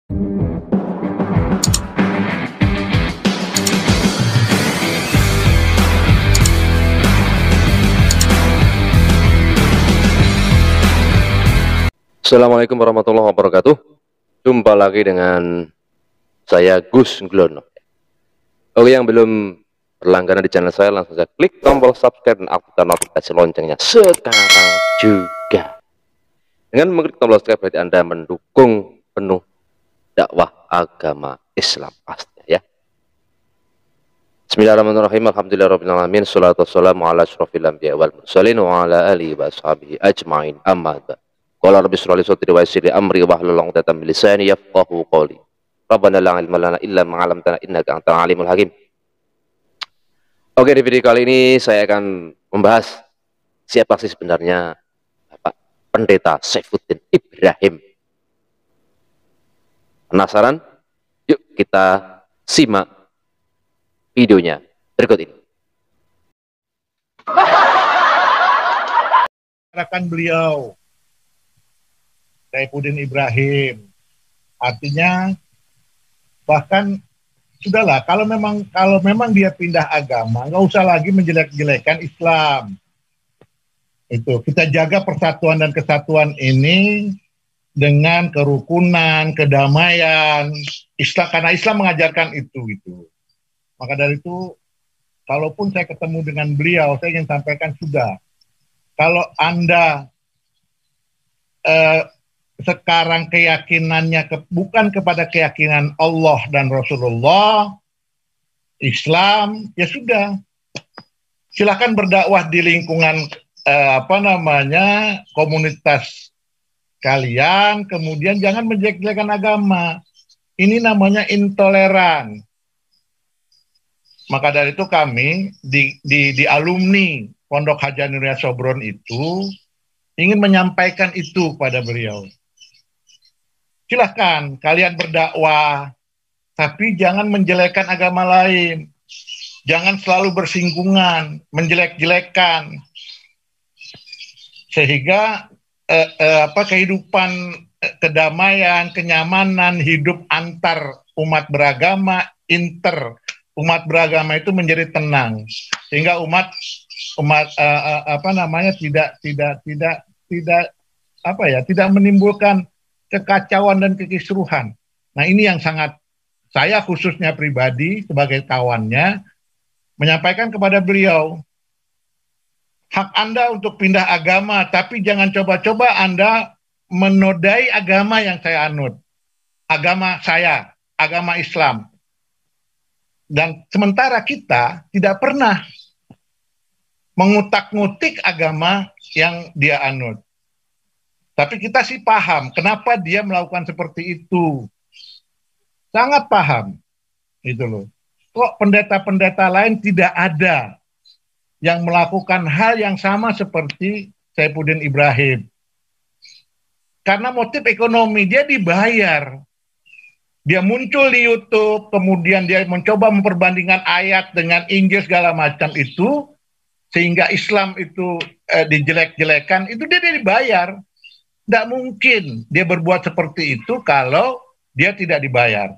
Assalamualaikum warahmatullahi wabarakatuh. Jumpa lagi dengan saya Gus Nglono. Oke, yang belum berlangganan di channel saya, langsung saja klik tombol subscribe dan aktifkan notifikasi loncengnya sekarang juga. Dengan mengklik tombol subscribe berarti Anda mendukung penuh dakwah agama Islam pastinya ya. Bismillahirrahmanirrahim. Alhamdulillahirabbil alamin. Shalatu wassalamu ala asyrofil anbiya wal mursalin wa ala alihi wa ashabihi ajmain. Amma ba'd. Qala rabbi shrah li sadri wa yassir li amri wahlul 'uqdatam min lisani yafqahu qawli. Rabbana la ilma lana illa ma 'allamtana innaka antal alimul hakim. Oke, di video kali ini saya akan membahas siapa sih sebenarnya Bapak Pendeta Saifuddin Ibrahim. Penasaran? Yuk kita simak videonya berikut ini. Beliau Saifuddin Ibrahim, artinya bahkan sudahlah, kalau memang dia pindah agama, nggak usah lagi menjelek-jelekan Islam. Itu kita jaga persatuan dan kesatuan ini dengan kerukunan, kedamaian Islam, karena Islam mengajarkan itu gitu. Maka dari itu, kalaupun saya ketemu dengan beliau, saya ingin sampaikan sudah, kalau Anda sekarang keyakinannya bukan kepada keyakinan Allah dan Rasulullah, Islam, ya sudah, silakan berdakwah di lingkungan komunitas kalian, kemudian jangan menjelek-jelekan agama. Ini namanya intoleran. Maka dari itu kami di alumni Pondok Haja Nuria Sobron itu ingin menyampaikan itu pada beliau. Silahkan kalian berdakwah, tapi jangan menjelekkan agama lain. Jangan selalu bersinggungan, menjelek-jelekan. Sehingga kehidupan kedamaian, kenyamanan, hidup antar umat beragama, umat beragama itu menjadi tenang. Sehingga tidak menimbulkan kekacauan dan kekisruhan. Nah, ini yang sangat saya khususnya pribadi sebagai kawannya menyampaikan kepada beliau, hak Anda untuk pindah agama, tapi jangan coba-coba Anda menodai agama yang saya anut. Agama saya, agama Islam. Dan sementara kita tidak pernah mengutak-ngutik agama yang dia anut. Tapi kita sih paham kenapa dia melakukan seperti itu. Sangat paham. Gitu loh. Kok pendeta-pendeta lain tidak ada yang melakukan hal yang sama seperti Saifuddin Ibrahim. Karena motif ekonomi, dia dibayar. Dia muncul di YouTube, kemudian dia mencoba memperbandingkan ayat dengan Injil segala macam itu, sehingga Islam itu dijelek-jelekan, itu dia dibayar. Tidak mungkin dia berbuat seperti itu kalau dia tidak dibayar.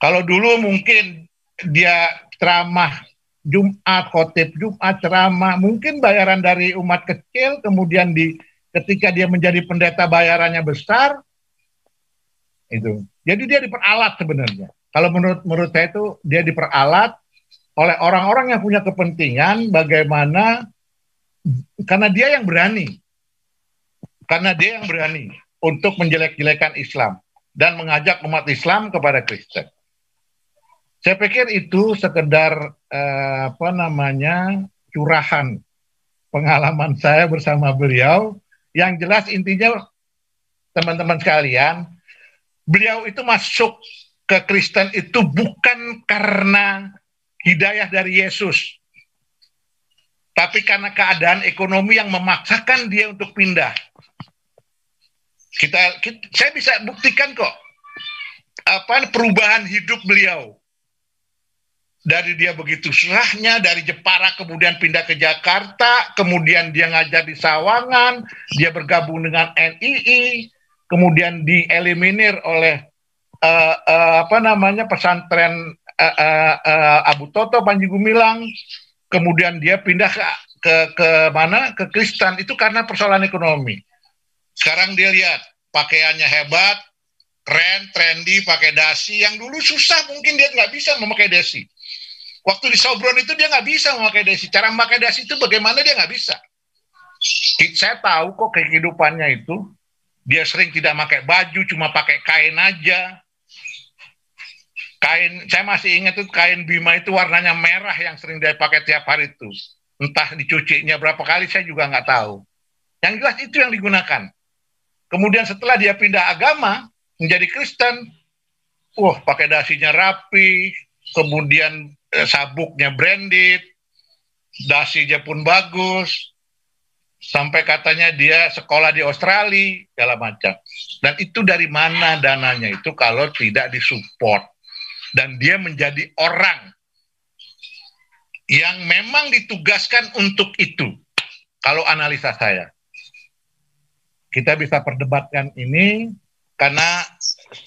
Kalau dulu mungkin dia ceramah Jumat, khotib Jumat, ceramah, mungkin bayaran dari umat kecil, kemudian ketika dia menjadi pendeta bayarannya besar, itu. Jadi dia diperalat sebenarnya. Kalau menurut saya itu dia diperalat oleh orang-orang yang punya kepentingan bagaimana, karena dia yang berani. Karena dia yang berani untuk menjelek-jelekan Islam dan mengajak umat Islam kepada Kristen. Saya pikir itu sekedar curahan pengalaman saya bersama beliau. Yang jelas intinya teman-teman sekalian, beliau itu masuk ke Kristen itu bukan karena hidayah dari Yesus, tapi karena keadaan ekonomi yang memaksakan dia untuk pindah. Saya bisa buktikan kok perubahan hidup beliau. Dari dia begitu susahnya, dari Jepara kemudian pindah ke Jakarta, kemudian dia ngajar di Sawangan, dia bergabung dengan NII, kemudian dieliminir oleh apa namanya pesantren Abu Toto Panji Gumilang, kemudian dia pindah ke mana, ke Kristen, itu karena persoalan ekonomi. Sekarang dia lihat pakaiannya hebat, keren, trendy, pakai dasi. Yang dulu susah, mungkin dia nggak bisa memakai dasi. Waktu di Sobron itu dia nggak bisa memakai dasi. Cara memakai dasi itu bagaimana dia nggak bisa. Saya tahu kok kehidupannya itu. Dia sering tidak pakai baju, cuma pakai kain aja. Kain, saya masih ingat tuh kain Bima itu warnanya merah yang sering dia pakai tiap hari itu. Entah dicucinya berapa kali saya juga nggak tahu. Yang jelas itu yang digunakan. Kemudian setelah dia pindah agama menjadi Kristen, wah pakai dasinya rapi, kemudian sabuknya branded, dasinya pun bagus, sampai katanya dia sekolah di Australia, segala macam. Dan itu dari mana dananya itu kalau tidak disupport. Dan dia menjadi orang yang memang ditugaskan untuk itu. Kalau analisa saya. Kita bisa perdebatkan ini karena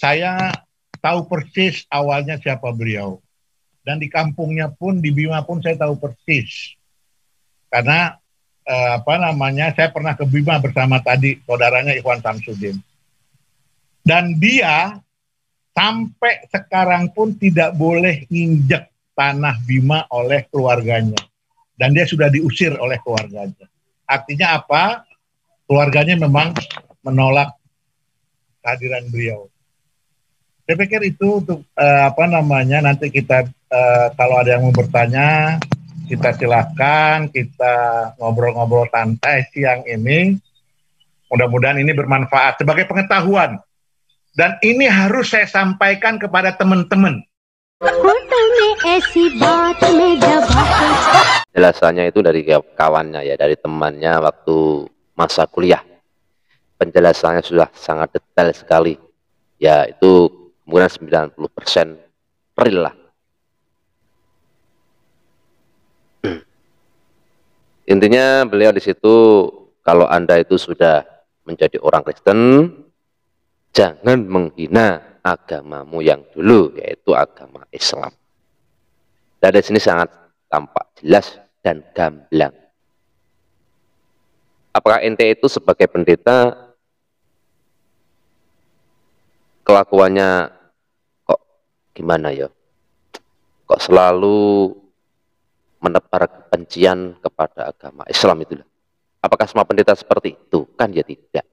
saya tahu persis awalnya siapa beliau. Dan di kampungnya pun, di Bima pun saya tahu persis. Karena apa namanya, saya pernah ke Bima bersama tadi saudaranya Ikhwan Samsudin. Dan dia sampai sekarang pun tidak boleh injek tanah Bima oleh keluarganya. Dan dia sudah diusir oleh keluarganya. Artinya apa? Keluarganya memang menolak kehadiran beliau. Saya pikir itu untuk apa namanya, nanti kita kalau ada yang mau bertanya, kita silahkan, kita ngobrol-ngobrol santai siang ini. Mudah-mudahan ini bermanfaat sebagai pengetahuan. Dan ini harus saya sampaikan kepada teman-teman. Penjelasannya itu dari kawannya ya, dari temannya waktu masa kuliah. Penjelasannya sudah sangat detail sekali. Ya itu kemudian 90% real lah. Intinya beliau di situ, kalau Anda itu sudah menjadi orang Kristen, jangan menghina agamamu yang dulu, yaitu agama Islam. Dari sini sangat tampak jelas dan gamblang. Apakah ente itu sebagai pendeta kelakuannya kok gimana ya? Kok selalu menebar kebencian kepada agama Islam itu? Apakah semua pendeta seperti itu? Kan ya tidak.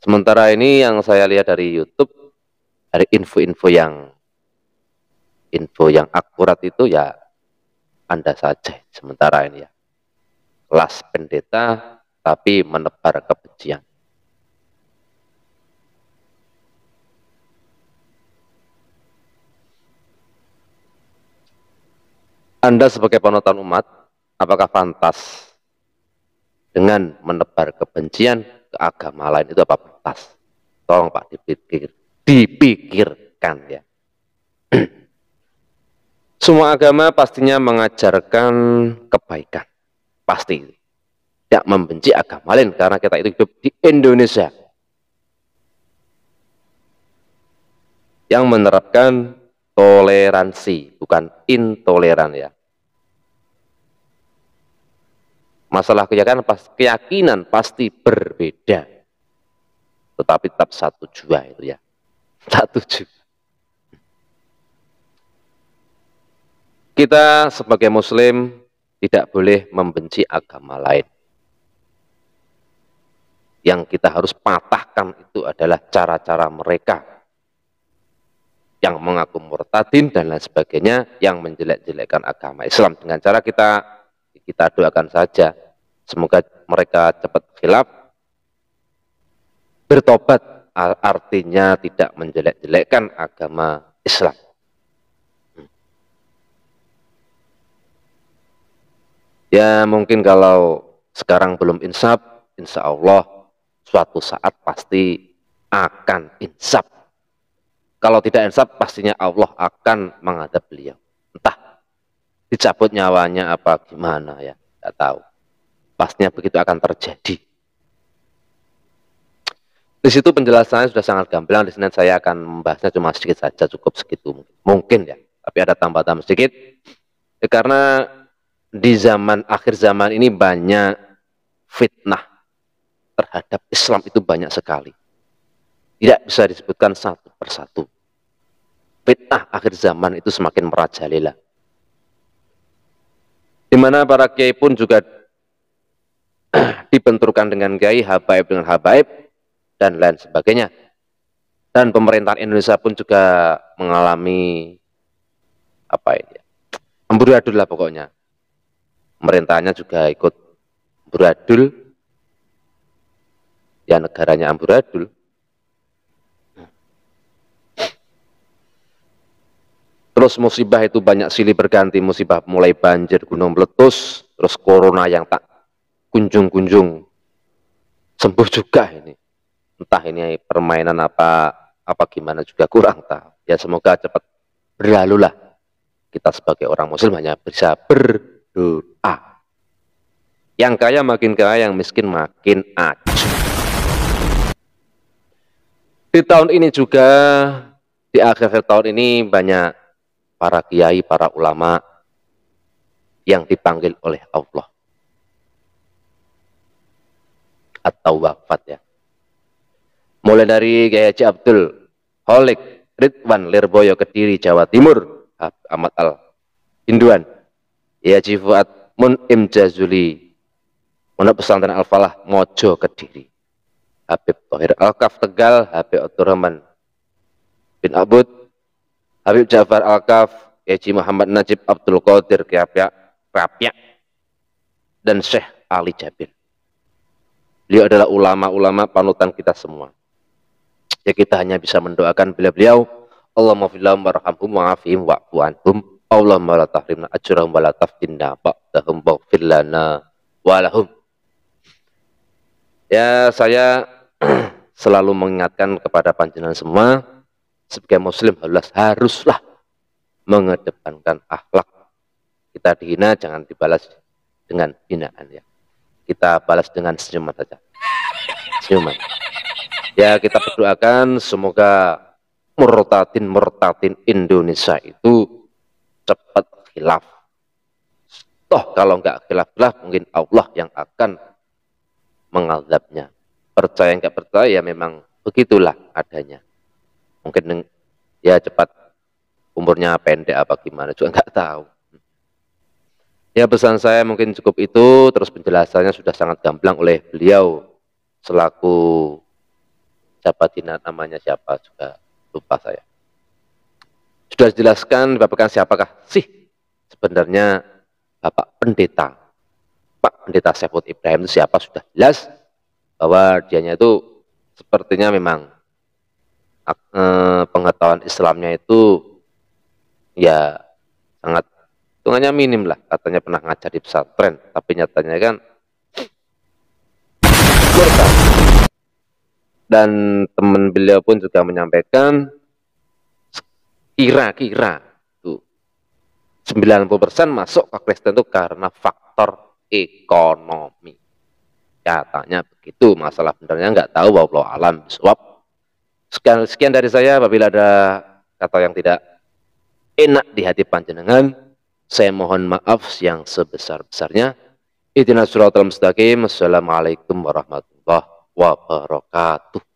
Sementara ini yang saya lihat dari YouTube, dari info-info yang akurat itu ya Anda saja. Sementara ini ya kelas pendeta tapi menebar kebencian. Anda sebagai penonton umat, apakah pantas dengan menebar kebencian ke agama lain itu apa pantas? Tolong Pak dipikirkan ya. Semua agama pastinya mengajarkan kebaikan, pasti. Tidak membenci agama lain karena kita itu hidup di Indonesia yang menerapkan toleransi, bukan intoleran ya. Masalah keyakinan pasti berbeda, tetapi tetap satu jua itu ya, satu jua. Kita sebagai Muslim tidak boleh membenci agama lain. Yang kita harus patahkan itu adalah cara-cara mereka yang mengaku murtadin dan lain sebagainya, yang menjelek-jelekkan agama Islam. Dengan cara kita doakan saja, semoga mereka cepat khilaf, bertobat, artinya tidak menjelek-jelekkan agama Islam. Ya mungkin kalau sekarang belum insaf, insya Allah suatu saat pasti akan insaf. Kalau tidak insaf, pastinya Allah akan menghadap beliau. Entah dicabut nyawanya apa gimana ya, tidak tahu. Pastinya begitu akan terjadi. Di situ penjelasannya sudah sangat gamblang. Di sini saya akan membahasnya cuma sedikit saja, cukup segitu mungkin ya. Tapi ada tambahan sedikit. Ya, karena di zaman akhir zaman ini banyak fitnah terhadap Islam itu banyak sekali. Tidak bisa disebutkan satu persatu. Fitnah akhir zaman itu semakin merajalela. Di mana para kiai pun juga dibenturkan dengan kiai, habaib dengan habaib, dan lain sebagainya. Dan pemerintahan Indonesia pun juga mengalami apa ini? Amburadul lah pokoknya. Pemerintahnya juga ikut amburadul. Ya negaranya amburadul. Terus musibah itu banyak silih berganti, musibah mulai banjir, gunung meletus, terus corona yang tak kunjung-kunjung sembuh juga ini. Entah ini permainan apa gimana juga kurang tahu. Ya semoga cepat berlalu lah. Kita sebagai orang muslim hanya bisa berdoa. Yang kaya makin kaya, yang miskin makin acuh. Di tahun ini juga, di akhir tahun ini banyak para kiai, para ulama yang dipanggil oleh Allah atau wafat ya. Mulai dari Kiai Haji Abdul Holik Ridwan Lirboyo Kediri Jawa Timur, Ahmad Al Hinduan, Kiai Haji Fuad Mun'im Jazuli Pondok Pesantren Al Falah Mojo Kediri, Habib Thohir Al-Kaf Tegal, Habib Abdurrahman bin Abud, Habib Ja'far Al-Kaf, Haji Muhammad Najib Abdul Qadir Rapiak, dan Syekh Ali Jabil. Beliau adalah ulama-ulama panutan kita semua. Ya kita hanya bisa mendoakan beliau, Allahumma fillahum warhamhum wa'afihim wa'fu anhum, Allahumma la tahrimna ajrahum wa la taftinna ba'dahum waghfir lana wa lahum. Ya saya selalu mengingatkan kepada panjenengan semua, sebagai muslim haruslah mengedepankan akhlak. Kita dihina jangan dibalas dengan hinaan ya. Kita balas dengan senyuman saja. Senyuman. Ya kita berdoakan semoga murtadin Indonesia itu cepat khilaf. Toh kalau nggak khilaf mungkin Allah yang akan mengazabnya. Percaya nggak percaya memang begitulah adanya. Mungkin ya cepat umurnya pendek apa gimana juga nggak tahu. Ya pesan saya mungkin cukup itu, terus penjelasannya sudah sangat gamblang oleh beliau selaku namanya siapa juga lupa saya. Sudah dijelaskan bapakan siapakah sih sebenarnya Bapak Pendeta. Pak Pendeta Saiful Ibrahim itu siapa sudah jelas bahwa dianya itu sepertinya memang pengetahuan Islamnya itu ya sangat hitungannya minim lah, katanya pernah ngajar di pesantren, tapi nyatanya kan murtad. Dan teman beliau pun juga menyampaikan kira-kira tuh 90% masuk ke Kristen itu karena faktor ekonomi. Katanya begitu, masalah benernya nggak tahu, wallahu alam bisawab. Sekian dari saya, apabila ada kata yang tidak enak di hati panjenengan, saya mohon maaf yang sebesar-besarnya. Ihdinas siratal mustaqim. Assalamualaikum warahmatullahi wabarakatuh.